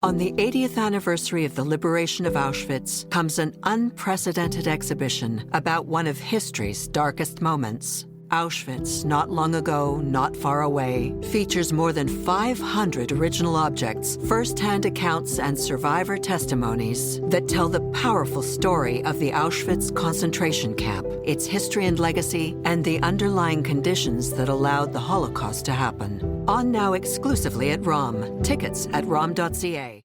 On the 80th anniversary of the liberation of Auschwitz comes an unprecedented exhibition about one of history's darkest moments. Auschwitz, not long ago, not far away, features more than 500 original objects, first-hand accounts, and survivor testimonies that tell the powerful story of the Auschwitz concentration camp, its history and legacy, and the underlying conditions that allowed the Holocaust to happen. On now exclusively at ROM. Tickets at rom.ca.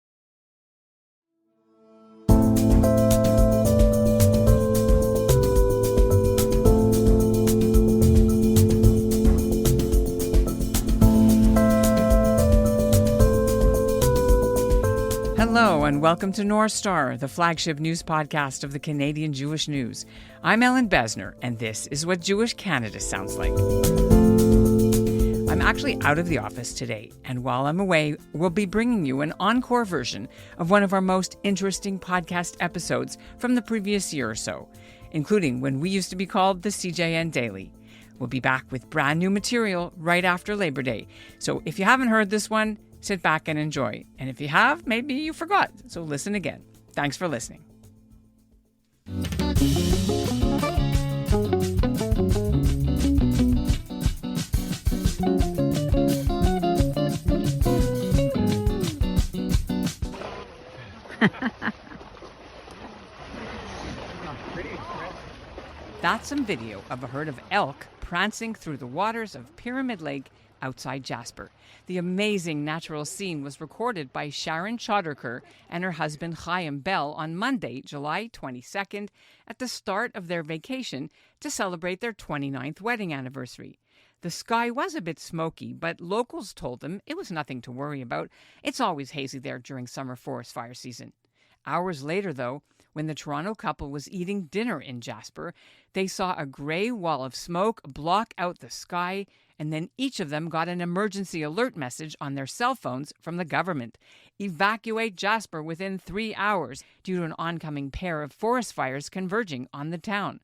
Hello and welcome to North Star, the flagship news podcast of the Canadian Jewish News. I'm Ellen Besner, and this is what Jewish Canada sounds like. I'm actually out of the office today, and while I'm away, we'll be bringing you an encore version of one of our most interesting podcast episodes from the previous year or so, including when we used to be called the CJN Daily. We'll be back with brand new material right after Labor Day, so if you haven't heard this one, sit back and enjoy. And if you have, maybe you forgot, so listen again. Thanks for listening. That's some video of a herd of elk prancing through the waters of Pyramid Lake outside Jasper. The amazing natural scene was recorded by Sharon Chodirker and her husband Chaim on Monday, July 22nd, at the start of their vacation to celebrate their 29th wedding anniversary. The sky was a bit smoky, but locals told them it was nothing to worry about. It's always hazy there during summer forest fire season. Hours later, though, when the Toronto couple was eating dinner in Jasper, they saw a gray wall of smoke block out the sky, and then each of them got an emergency alert message on their cell phones from the government. Evacuate Jasper within 3 hours due to an oncoming pair of forest fires converging on the town.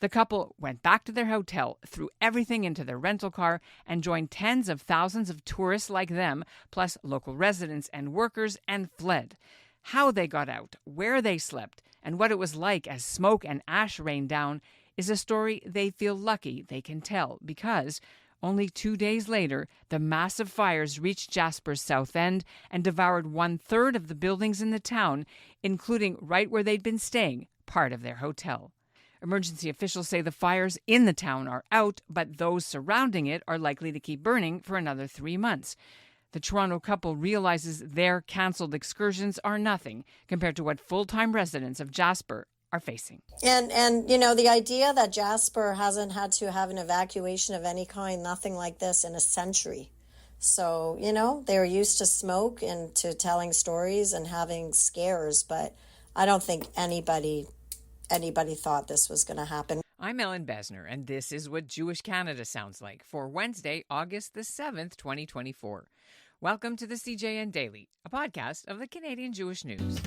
The couple went back to their hotel, threw everything into their rental car, and joined tens of thousands of tourists like them, plus local residents and workers, and fled. How they got out, where they slept, and what it was like as smoke and ash rained down is a story they feel lucky they can tell, because only 2 days later, the massive fires reached Jasper's south end and devoured 1/3 of the buildings in the town, including right where they'd been staying, part of their hotel. Emergency officials say the fires in the town are out, but those surrounding it are likely to keep burning for another 3 months. The Toronto couple realizes their cancelled excursions are nothing compared to what full-time residents of Jasper are facing. And you know, the idea that Jasper hasn't had to have an evacuation of any kind, nothing like this in a century. So, you know, they're used to smoke and to telling stories and having scares, but I don't think anybody thought this was going to happen. I'm Ellen Besner, and this is what Jewish Canada sounds like for Wednesday, August the 7th, 2024. Welcome to the CJN Daily, a podcast of the Canadian Jewish News.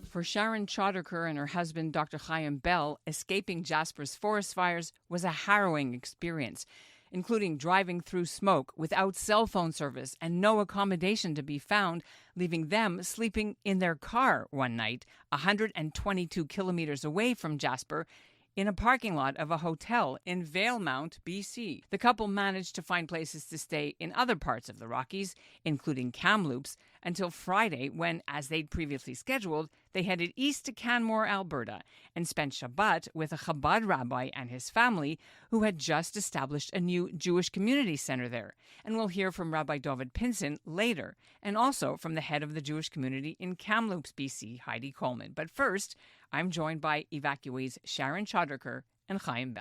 For Sharon Chodirker and her husband, Dr. Chaim, escaping Jasper's forest fires was a harrowing experience, including driving through smoke without cell phone service and no accommodation to be found, leaving them sleeping in their car one night, 122 kilometers away from Jasper, in a parking lot of a hotel in Valemount, BC. The couple managed to find places to stay in other parts of the Rockies, including Kamloops, until Friday when, as they'd previously scheduled, they headed east to Canmore, Alberta, and spent Shabbat with a Chabad rabbi and his family who had just established a new Jewish community center there. And we'll hear from Rabbi David Pinson later, and also from the head of the Jewish community in Kamloops, BC, Heidi Coleman. But first, I'm joined by evacuees Sharon Chodirker and Chaim.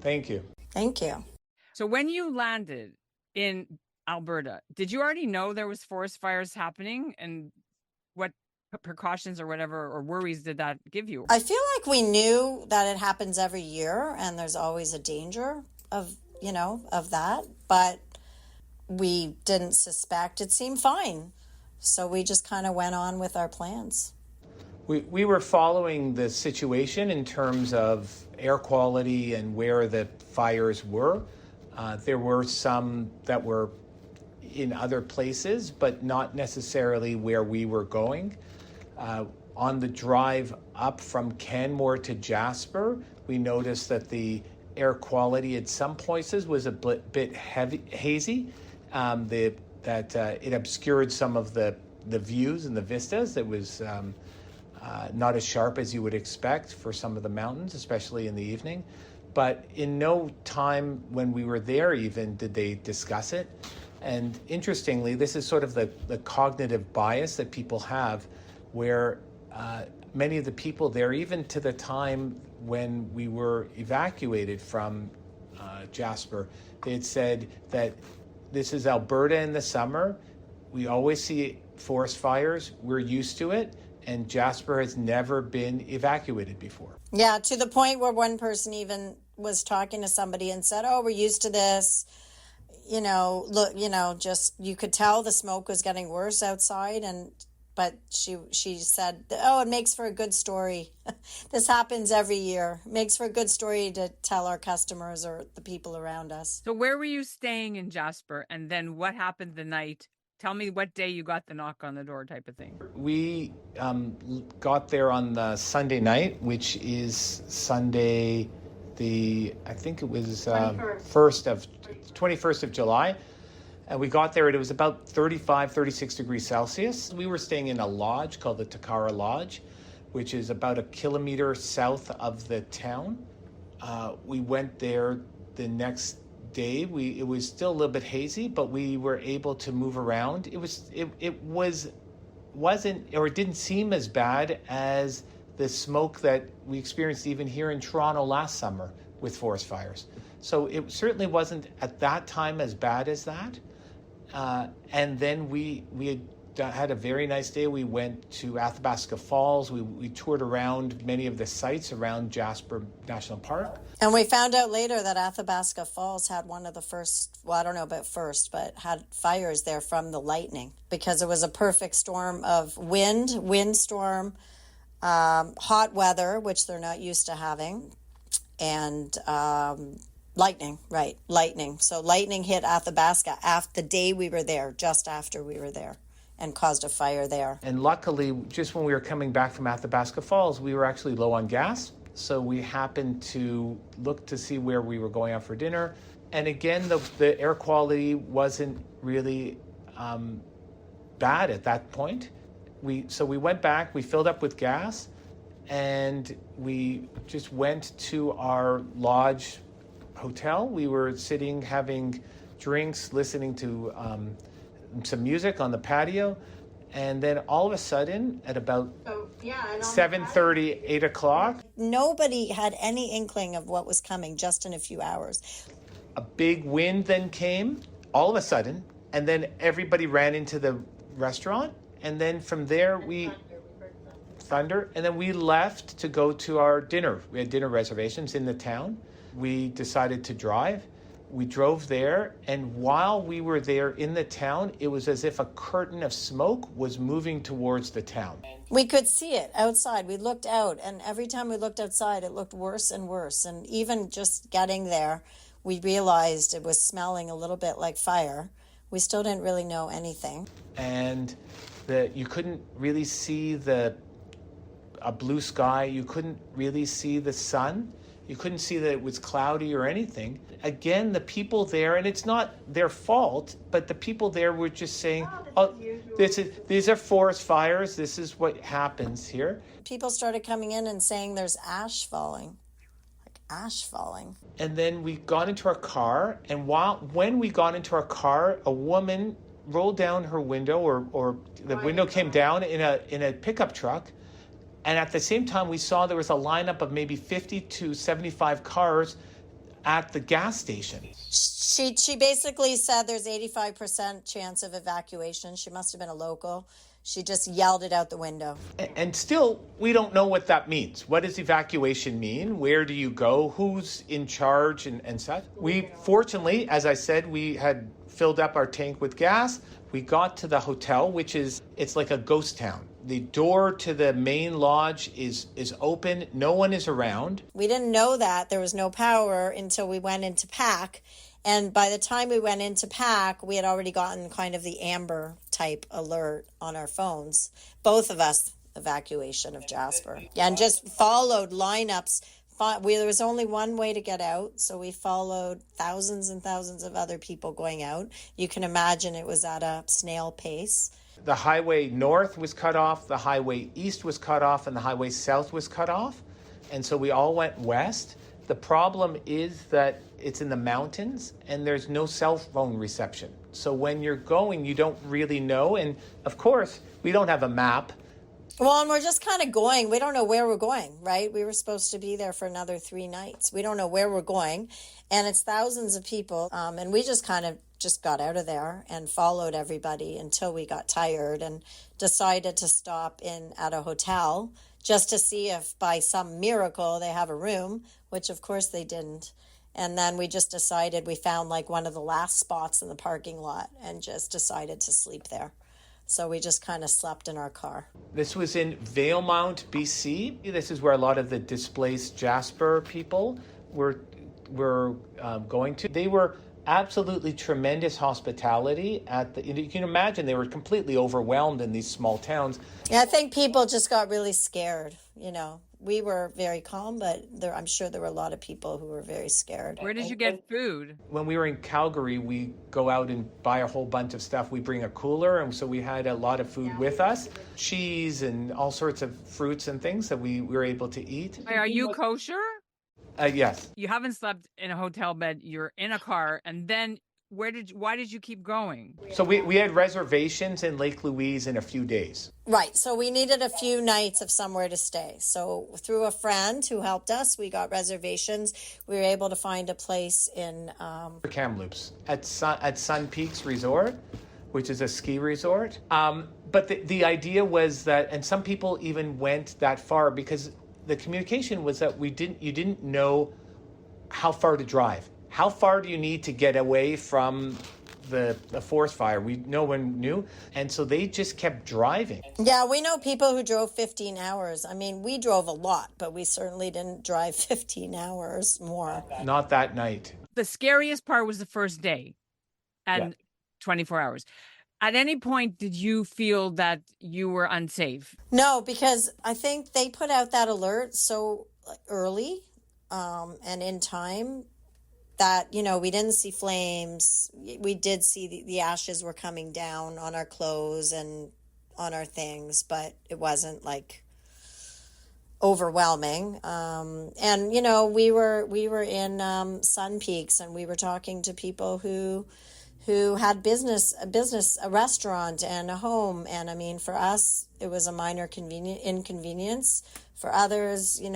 Thank you. Thank you. So when you landed in Alberta, did you already know there was forest fires happening, and what precautions or whatever or worries did that give you? I feel like we knew that it happens every year and there's always a danger of that, but we didn't suspect. It seemed fine. So we just kind of went on with our plans. We were following the situation in terms of air quality and where the fires were. There were some that were in other places, but not necessarily where we were going. On the drive up from Canmore to Jasper, we noticed that the air quality at some places was a bit hazy, that it obscured some of the views and the vistas. It was not as sharp as you would expect for some of the mountains, especially in the evening. But in no time when we were there even did they discuss it. And interestingly, this is sort of the cognitive bias that people have, where many of the people there, even to the time when we were evacuated from Jasper, they had said that this is Alberta in the summer. We always see forest fires. We're used to it. And Jasper has never been evacuated before. Yeah, to the point where one person even was talking to somebody and said, "Oh, we're used to this. Look, just you could tell the smoke was getting worse outside." But she said, "Oh, it makes for a good story. This happens every year. It makes for a good story to tell our customers or the people around us." So where were you staying in Jasper? And then what happened the night? Tell me what day you got the knock on the door type of thing. We got there on the Sunday night, which is Sunday, I think it was 21st of July. And we got there, and it was about 35, 36 degrees Celsius. We were staying in a lodge called the Takara Lodge, which is about a kilometer south of the town. We went there the next day. It was still a little bit hazy, but we were able to move around. It didn't seem as bad as the smoke that we experienced even here in Toronto last summer with forest fires. So it certainly wasn't at that time as bad as that. And then we had a very nice day. We went to Athabasca Falls. We toured around many of the sites around Jasper National Park. And we found out later that Athabasca Falls had one of the first, well, I don't know about first, but had fires there from the lightning, because it was a perfect storm of windstorm, hot weather, which they're not used to having, and lightning. So lightning hit Athabasca the day we were there, just after we were there, and caused a fire there. And luckily, just when we were coming back from Athabasca Falls, we were actually low on gas. So we happened to look to see where we were going out for dinner. And again, the air quality wasn't really bad at that point. So we went back, we filled up with gas, and we just went to our lodge hotel. We were sitting, having drinks, listening to some music on the patio. And then all of a sudden, at about 7:30, 8 o'clock... Nobody had any inkling of what was coming just in a few hours. A big wind then came, all of a sudden, and then everybody ran into the restaurant. And then from there, thunder, and then we left to go to our dinner. We had dinner reservations in the town. We decided to drive. We drove there, and while we were there in the town, it was as if a curtain of smoke was moving towards the town. We could see it outside. We looked out, and every time we looked outside, it looked worse and worse. And even just getting there, we realized it was smelling a little bit like fire. We still didn't really know anything. And you couldn't really see a blue sky. You couldn't really see the sun. You couldn't see that it was cloudy or anything. Again, the people there, and it's not their fault, but the people there were just saying, these are forest fires. This is what happens here. People started coming in and saying there's ash falling. And then we got into our car, and when we got into our car, a woman rolled down her window, or the window came down in a pickup truck. And at the same time, we saw there was a lineup of maybe 50 to 75 cars at the gas station. She basically said there's 85% chance of evacuation. She must have been a local. She just yelled it out the window. And still, we don't know what that means. What does evacuation mean? Where do you go? Who's in charge and such? We, fortunately, as I said, we had filled up our tank with gas. We got to the hotel, it's like a ghost town. The door to the main lodge is open. No one is around. We didn't know that there was no power until we went into pack. And by the time we went into pack, we had already gotten kind of the amber type alert on our phones. Both of us, evacuation of Jasper. Yeah, and just followed lineups. There was only one way to get out, so we followed thousands and thousands of other people going out. You can imagine it was at a snail pace. The highway north was cut off, the highway east was cut off, and the highway south was cut off. And so we all went west. The problem is that it's in the mountains and there's no cell phone reception. So when you're going, you don't really know. And of course, we don't have a map. Well, and we're just kind of going. We don't know where we're going, right? We were supposed to be there for another 3 nights. We don't know where we're going. And it's thousands of people. And we just kind of just got out of there and followed everybody until we got tired and decided to stop in at a hotel just to see if by some miracle they have a room, which of course they didn't. And then we just decided, we found like one of the last spots in the parking lot and just decided to sleep there. So we just kind of slept in our car. This was in Valemount, BC. This is where a lot of the displaced Jasper people were going to. They were absolutely tremendous hospitality you can imagine they were completely overwhelmed in these small towns. Yeah, I think people just got really scared, We were very calm, but I'm sure there were a lot of people who were very scared. Where did you get food? When we were in Calgary, we go out and buy a whole bunch of stuff. We bring a cooler, and so we had a lot of food with us. Cheese and all sorts of fruits and things that we were able to eat. Are you kosher? Yes. You haven't slept in a hotel bed. You're in a car. And then why did you keep going? So we had reservations in Lake Louise in a few days. Right. So we needed a few nights of somewhere to stay. So through a friend who helped us, we got reservations. We were able to find a place in Kamloops at Sun Peaks Resort, which is a ski resort. But the idea was that, and some people even went that far because the communication was that you didn't know how far to drive. How far do you need to get away from the forest fire? No one knew. And so they just kept driving. Yeah, we know people who drove 15 hours. I mean, we drove a lot, but we certainly didn't drive 15 hours more. Not that night. The scariest part was the first day and 24 hours. At any point, did you feel that you were unsafe? No, because I think they put out that alert so early and in time that, we didn't see flames. We did see the ashes were coming down on our clothes and on our things, but it wasn't like overwhelming. And, we were in Sun Peaks and we were talking to people who had a restaurant and a home. And I mean, for us, it was a minor inconvenience. For others, they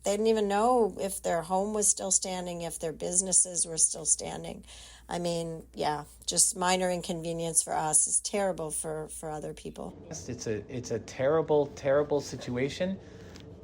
didn't even know if their home was still standing, if their businesses were still standing. I mean, just minor inconvenience for us is terrible for other people. It's a terrible, terrible situation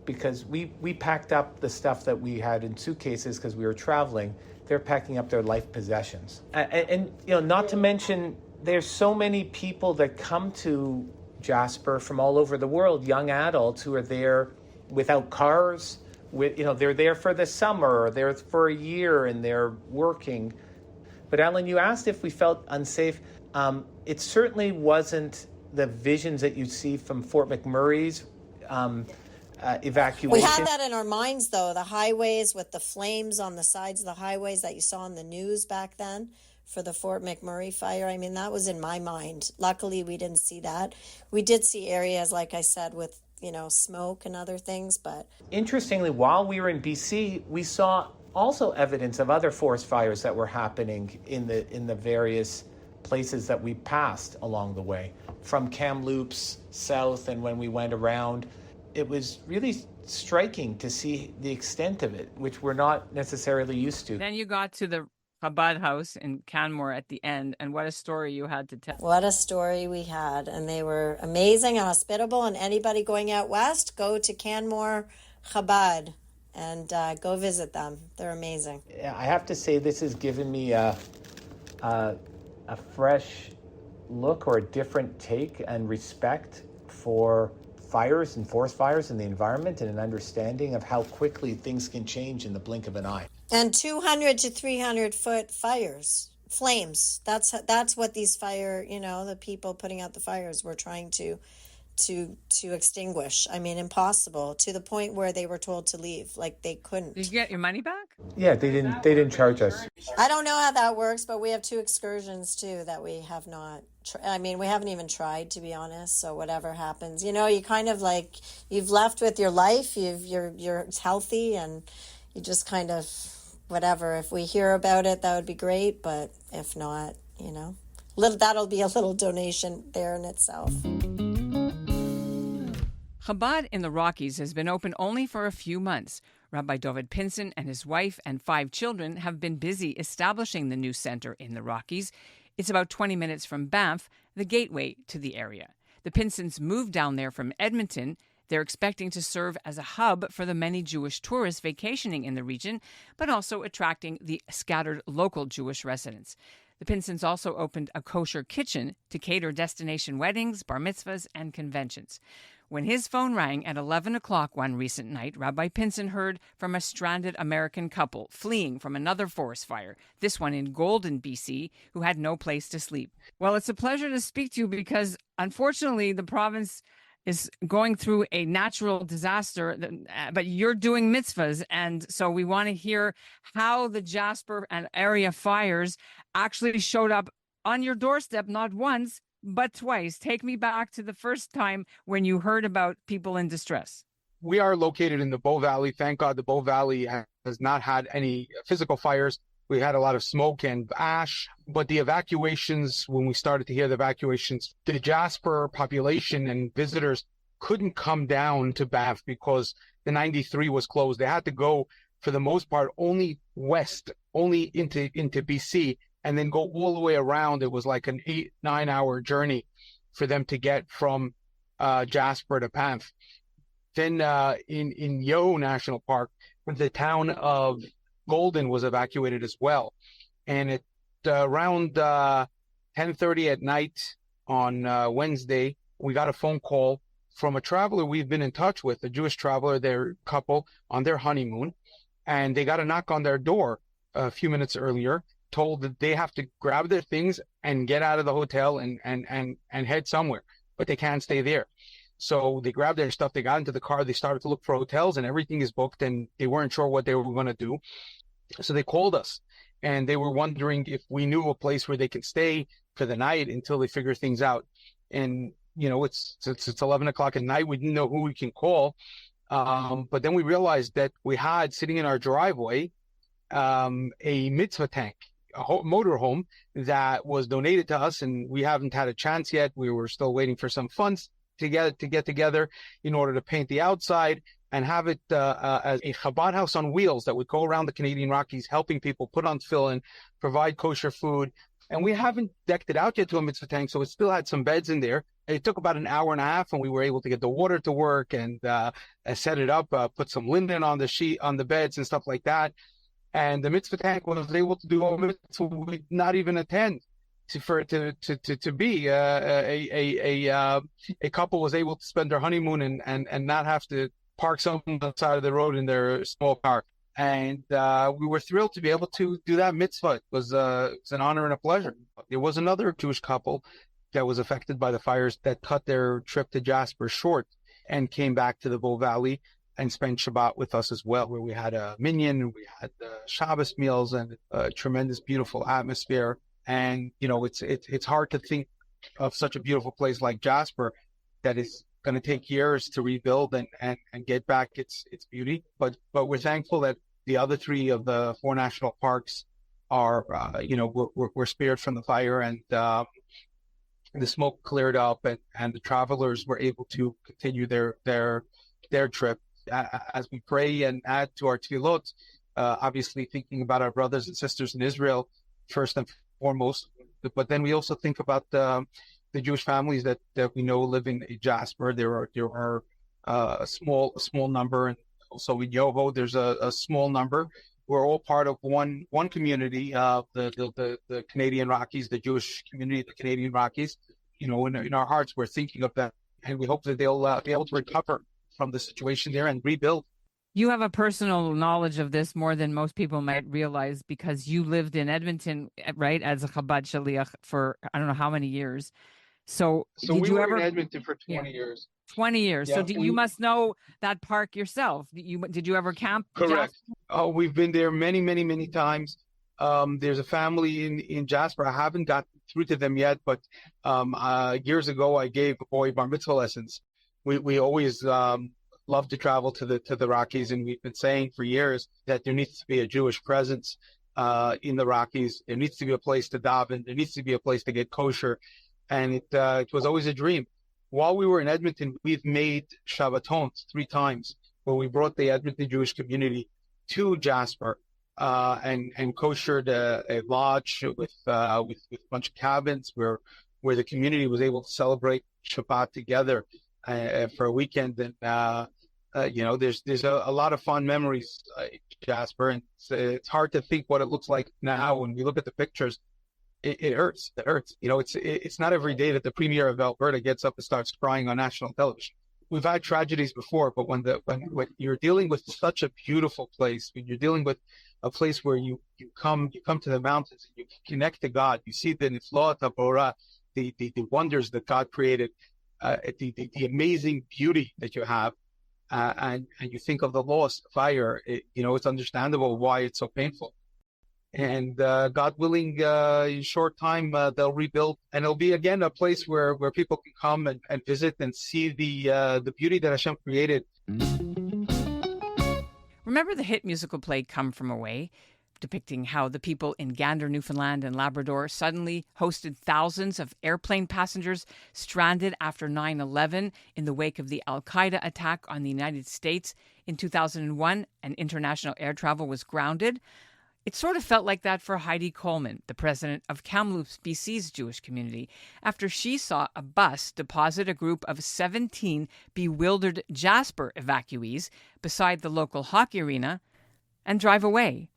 because we packed up the stuff that we had in suitcases because we were traveling. They're packing up their life possessions. And not to mention, there's so many people that come to Jasper from all over the world, young adults who are there without cars. They're there for the summer, or they're for a year, and they're working. But Ellen, you asked if we felt unsafe. It certainly wasn't the visions that you see from Fort McMurray's evacuation. We had that in our minds, though, the highways with the flames on the sides of the highways that you saw in the news back then for the Fort McMurray fire. I mean, that was in my mind. Luckily, we didn't see that. We did see areas, like I said, with, smoke and other things, but... Interestingly, while we were in BC, we saw also evidence of other forest fires that were happening in the various places that we passed along the way. From Kamloops south, and when we went around, it was really striking to see the extent of it, which we're not necessarily used to. Then you got to the Chabad house in Canmore at the end, and what a story you had to tell. What a story we had, and they were amazing and hospitable, and anybody going out west, go to Canmore Chabad and go visit them. They're amazing. I have to say, this has given me a fresh look or a different take and respect for fires and forest fires and the environment, and an understanding of how quickly things can change in the blink of an eye. And 200 to 300-foot flames. That's what these the people putting out the fires were trying to extinguish. I mean, impossible, to the point where they were told to leave. Like, they couldn't. Did you get your money back? Yeah, they didn't charge us. I don't know how that works, but we have 2 excursions too that we have not. We haven't even tried, to be honest. So whatever happens, you kind of like, you've left with your life. You're healthy, and you just kind of whatever. If we hear about it, that would be great. But if not, that'll be a little donation there in itself. Chabad in the Rockies has been open only for a few months. Rabbi David Pinson and his wife and 5 children have been busy establishing the new center in the Rockies. It's about 20 minutes from Banff, the gateway to the area. The Pinsons moved down there from Edmonton. They're expecting to serve as a hub for the many Jewish tourists vacationing in the region, but also attracting the scattered local Jewish residents. The Pinsons also opened a kosher kitchen to cater destination weddings, bar mitzvahs, and conventions. When his phone rang at 11 o'clock one recent night, Rabbi Pinson heard from a stranded American couple fleeing from another forest fire, this one in Golden, BC, who had no place to sleep. Well, it's a pleasure to speak to you because, unfortunately, the province is going through a natural disaster, but you're doing mitzvahs. And so we want to hear how the Jasper and area fires actually showed up on your doorstep, not once, but twice. Take me back to the first time when you heard about people in distress. We are located in the Bow Valley. Thank God the Bow Valley has not had any physical fires. We had a lot of smoke and ash, but the evacuations, when we started to hear the evacuations, the Jasper population and visitors couldn't come down to Banff because the 93 was closed. They had to go, for the most part, only west, only into BC, and then go all the way around. It was like an 8-9 hour journey for them to get from Jasper to Banff. Then in Yeo National Park, the town of Golden was evacuated as well. And at around 10:30 at night on Wednesday, we got a phone call from a traveler we've been in touch with, a Jewish traveler, their couple on their honeymoon. And they got a knock on their door a few minutes earlier, told that they have to grab their things and get out of the hotel and head somewhere, but they can't stay there. So they grabbed their stuff, they got into the car, they started to look for hotels, and everything is booked, and they weren't sure what they were going to do. So they called us, and they were wondering if we knew a place where they could stay for the night until they figure things out. And, it's 11 o'clock at night. We didn't know who we can call. But then we realized that we had sitting in our driveway a mitzvah tank, a motorhome that was donated to us, and we haven't had a chance yet. We were still waiting for some funds to get together in order to paint the outside and have it as a Chabad house on wheels that would go around the Canadian Rockies, helping people put on tefillin, provide kosher food. And we haven't decked it out yet to a mitzvah tank, so it still had some beds in there. It took about an hour and a half, and we were able to get the water to work and set it up, put some linen on the beds and stuff like that. And the mitzvah tank was able to do a mitzvah we would not even attend. For it to be a couple was able to spend their honeymoon and not have to park something on the side of the road in their small car. And we were thrilled to be able to do that mitzvah. It was an honor and a pleasure. There was another Jewish couple that was affected by the fires that cut their trip to Jasper short and came back to the Bow Valley and spent Shabbat with us as well, where we had a minyan, we had Shabbos meals, and a tremendous, beautiful atmosphere. And, it's hard to think of such a beautiful place like Jasper that is going to take years to rebuild and get back its beauty. But we're thankful that the other 3 of the 4 national parks are, were spared from the fire, and the smoke cleared up, and the travelers were able to continue their trip. As we pray and add to our tefillot, obviously thinking about our brothers and sisters in Israel first and foremost, but then we also think about the Jewish families that we know live in Jasper. There are a small number, and also in Yoho there's a small number. We're all part of one community, the Canadian Rockies, the Jewish community of the Canadian Rockies. In our hearts, we're thinking of that, and we hope that they'll be able to recover from the situation there and rebuild. You have a personal knowledge of this more than most people might realize because you lived in Edmonton, right, as a Chabad Shaliach for I don't know how many years. So So did we you were in ever? Edmonton for Yeah, 20 years. 20 years. So Yeah, you must know that park yourself. Did you ever camp, correct. Jasper? Oh, we've been there many, many, many times. There's a family in Jasper. I haven't got through to them yet, but years ago I gave a boy bar mitzvah lessons. We always love to travel to the Rockies, and we've been saying for years that there needs to be a Jewish presence in the Rockies. There needs to be a place to daven. There needs to be a place to get kosher, and it was always a dream. While we were in Edmonton, we've made Shabbatons 3 times where we brought the Edmonton Jewish community to Jasper and koshered a lodge with a bunch of cabins where the community was able to celebrate Shabbat together for a weekend. And there's a lot of fond memories, Jasper, and it's hard to think what it looks like now when we look at the pictures. It hurts. It hurts. It's not every day that the premier of Alberta gets up and starts crying on national television. We've had tragedies before, but when you're dealing with such a beautiful place, when you're dealing with a place where you come to the mountains, and you connect to God, you see the niflaot haborah, the wonders that God created, the amazing beauty that you have, and you think of the loss, the fire. It's understandable why it's so painful. And God willing, in a short time, they'll rebuild, and it'll be again a place where people can come and visit and see the beauty that Hashem created. Remember the hit musical play Come From Away, depicting how the people in Gander, Newfoundland and Labrador suddenly hosted thousands of airplane passengers stranded after 9/11 in the wake of the Al-Qaeda attack on the United States in 2001, and international air travel was grounded? It sort of felt like that for Heidi Coleman, the president of Kamloops, BC's Jewish community, after she saw a bus deposit a group of 17 bewildered Jasper evacuees beside the local hockey arena and drive away.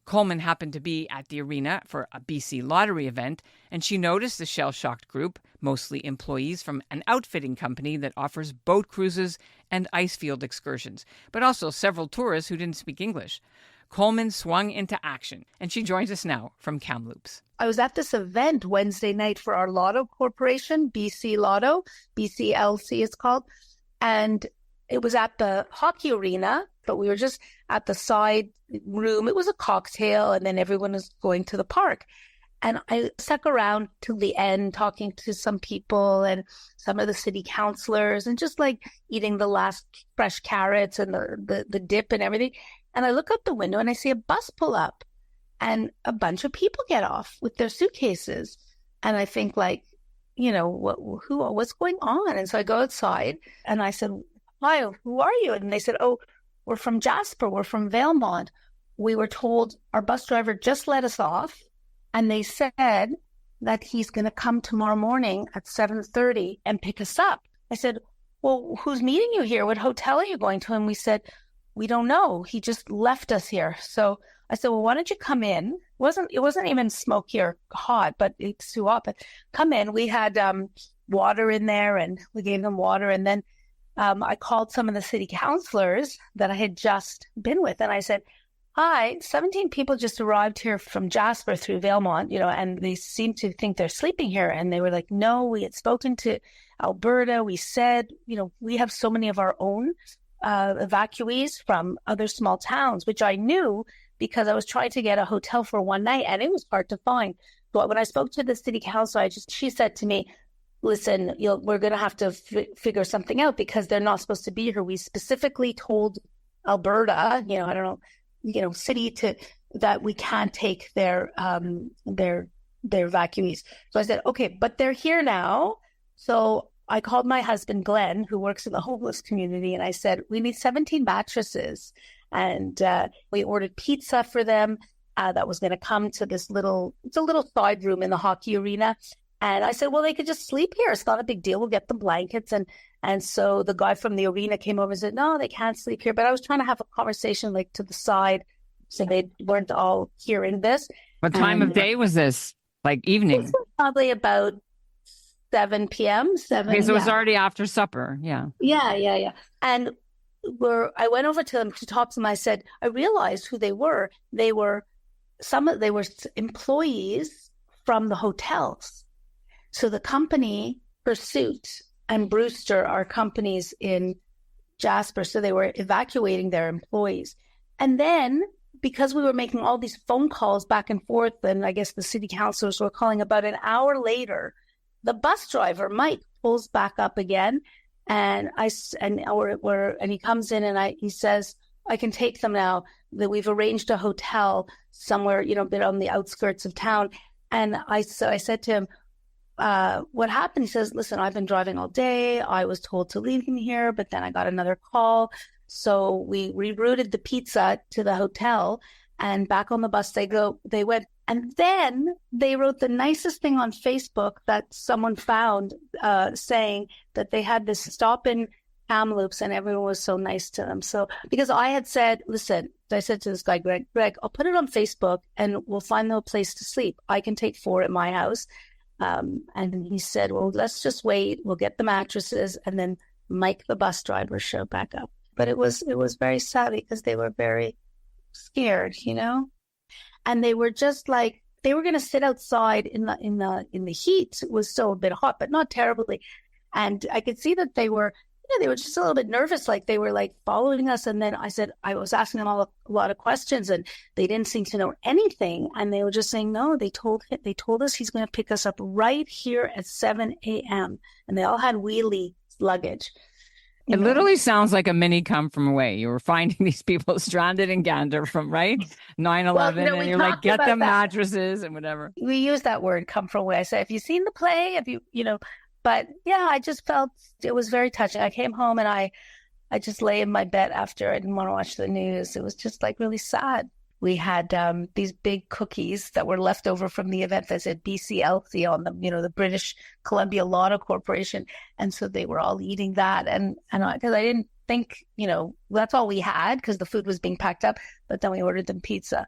Coleman happened to be at the arena for a BC lottery event, and she noticed the shell-shocked group, mostly employees from an outfitting company that offers boat cruises and ice field excursions, but also several tourists who didn't speak English. Coleman swung into action, and she joins us now from Kamloops. I was at this event Wednesday night for our Lotto Corporation, BC Lotto, BCLC it's called, and it was at the hockey arena, but we were just at the side room. It was a cocktail, and then everyone was going to the park. And I stuck around till the end talking to some people and some of the city councillors and just like eating the last fresh carrots and the dip and everything. And I look out the window and I see a bus pull up and a bunch of people get off with their suitcases. And I think what's going on? And so I go outside and I said, hi, who are you? And they said, oh, we're from Jasper. We're from Valemount. We were told our bus driver just let us off. And they said that he's going to come tomorrow morning at 7:30 and pick us up. I said, well, who's meeting you here? What hotel are you going to? And we said, we don't know. He just left us here. So I said, well, why don't you come in? It wasn't even smoky or hot, but it's too hot. But come in. We had water in there, and we gave them water. And then I called some of the city councillors that I had just been with, and I said, hi, 17 people just arrived here from Jasper through Valemount, and they seem to think they're sleeping here. And they were like, no, we had spoken to Alberta. We said, we have so many of our own evacuees from other small towns, which I knew because I was trying to get a hotel for one night and it was hard to find. But when I spoke to the city council, she said to me, listen, we're going to have to figure something out because they're not supposed to be here. We specifically told Alberta, I don't know, city that we can't take their evacuees. So I said, okay, but they're here now. So I called my husband, Glenn, who works in the homeless community, and I said, we need 17 mattresses. And we ordered pizza for them that was going to come to it's a little side room in the hockey arena. And I said, well, they could just sleep here. It's not a big deal. We'll get the blankets. And so the guy from the arena came over and said, no, they can't sleep here. But I was trying to have a conversation like to the side so they weren't all hearing this. What time of day was this? Like evening? This was probably about 7 p.m. Okay, so it was already after supper. Yeah. Yeah. And I went over to them to talk to them. I said, I realized who they were. They were employees from the hotels. So the company Pursuit and Brewster are companies in Jasper. So they were evacuating their employees. And then because we were making all these phone calls back and forth, and I guess the city councilors were calling, about an hour later, the bus driver, Mike, pulls back up again. And he comes in and he says, I can take them now, that we've arranged a hotel somewhere, a bit on the outskirts of town. And I said to him, what happened? He says, listen, I've been driving all day. I was told to leave him here, but then I got another call. So we rerouted the pizza to the hotel, and back on the bus they went. And then they wrote the nicest thing on Facebook that someone found, saying that they had this stop in Kamloops and everyone was so nice to them. So because I had said, listen, I said to this guy, Greg, I'll put it on Facebook and we'll find them a place to sleep. I can take 4 at my house. And he said, well, let's just wait. We'll get the mattresses. And then Mike, the bus driver, showed back up. But it was very sad because they were very scared, and they were just like, they were going to sit outside in the heat. It was still a bit hot, but not terribly. And I could see that they were just a little bit nervous, like they were like following us. And then I was asking them a lot of questions, and they didn't seem to know anything. And they were just saying, no, they told us he's going to pick us up right here at 7 a.m. And they all had wheelie luggage. It literally sounds like a mini come from away. You were finding these people stranded in Gander from 9/11, and you're like, get them mattresses and whatever. We use that word, come from away. I said, have you seen the play? But yeah, I just felt it was very touching. I came home and I just lay in my bed after. I didn't want to watch the news. It was just like really sad. We had these big cookies that were left over from the event that said BCLC on them, the British Columbia Lotto Corporation. And so they were all eating that. And because I didn't think, that's all we had because the food was being packed up. But then we ordered them pizza.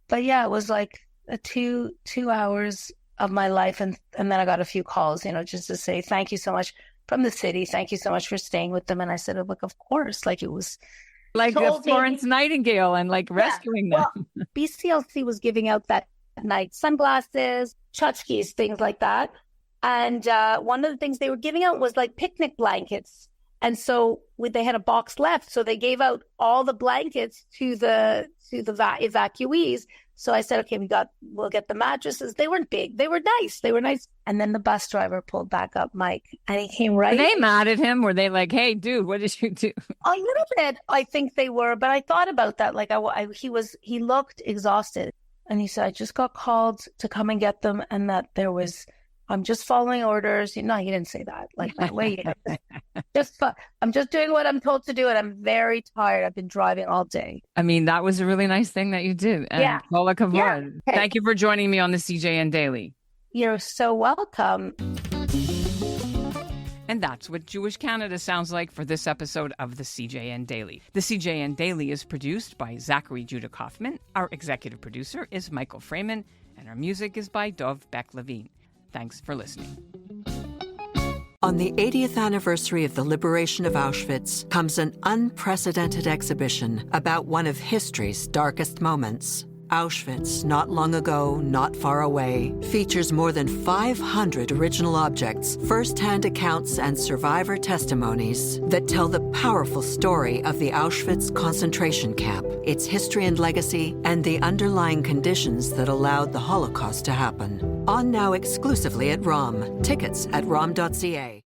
But yeah, it was like a two hours of my life. And then I got a few calls, just to say, thank you so much from the city. Thank you so much for staying with them. And I said, look, of course, like it was... Like Florence Nightingale and rescuing them. Well, BCLC was giving out that night sunglasses, tchotchkes, things like that. And one of the things they were giving out was like picnic blankets. And so they had a box left. So they gave out all the blankets to the evacuees. So I said, okay, we'll get the mattresses. They weren't big. They were nice. And then the bus driver pulled back up Mike, and he came right. Were they mad at him? Were they like, hey, dude, what did you do? A little bit, I think they were. But I thought about that. Like he looked exhausted. And he said, I just got called to come and get them. And that I'm just following orders. No, he didn't say that like that way. I'm just doing what I'm told to do, and I'm very tired. I've been driving all day. I mean, that was a really nice thing that you did. And yeah. Kol hakavod. Yeah. Okay. Thank you for joining me on the CJN Daily. You're so welcome. And that's what Jewish Canada sounds like for this episode of the CJN Daily. The CJN Daily is produced by Zachary Judah Kaufman. Our executive producer is Michael Freeman, and our music is by Dov Beck-Levine. Thanks for listening. On the 80th anniversary of the liberation of Auschwitz comes an unprecedented exhibition about one of history's darkest moments. Auschwitz, not long ago, not far away, features more than 500 original objects, first-hand accounts, and survivor testimonies that tell the powerful story of the Auschwitz concentration camp, its history and legacy, and the underlying conditions that allowed the Holocaust to happen. On now exclusively at ROM. Tickets at rom.ca.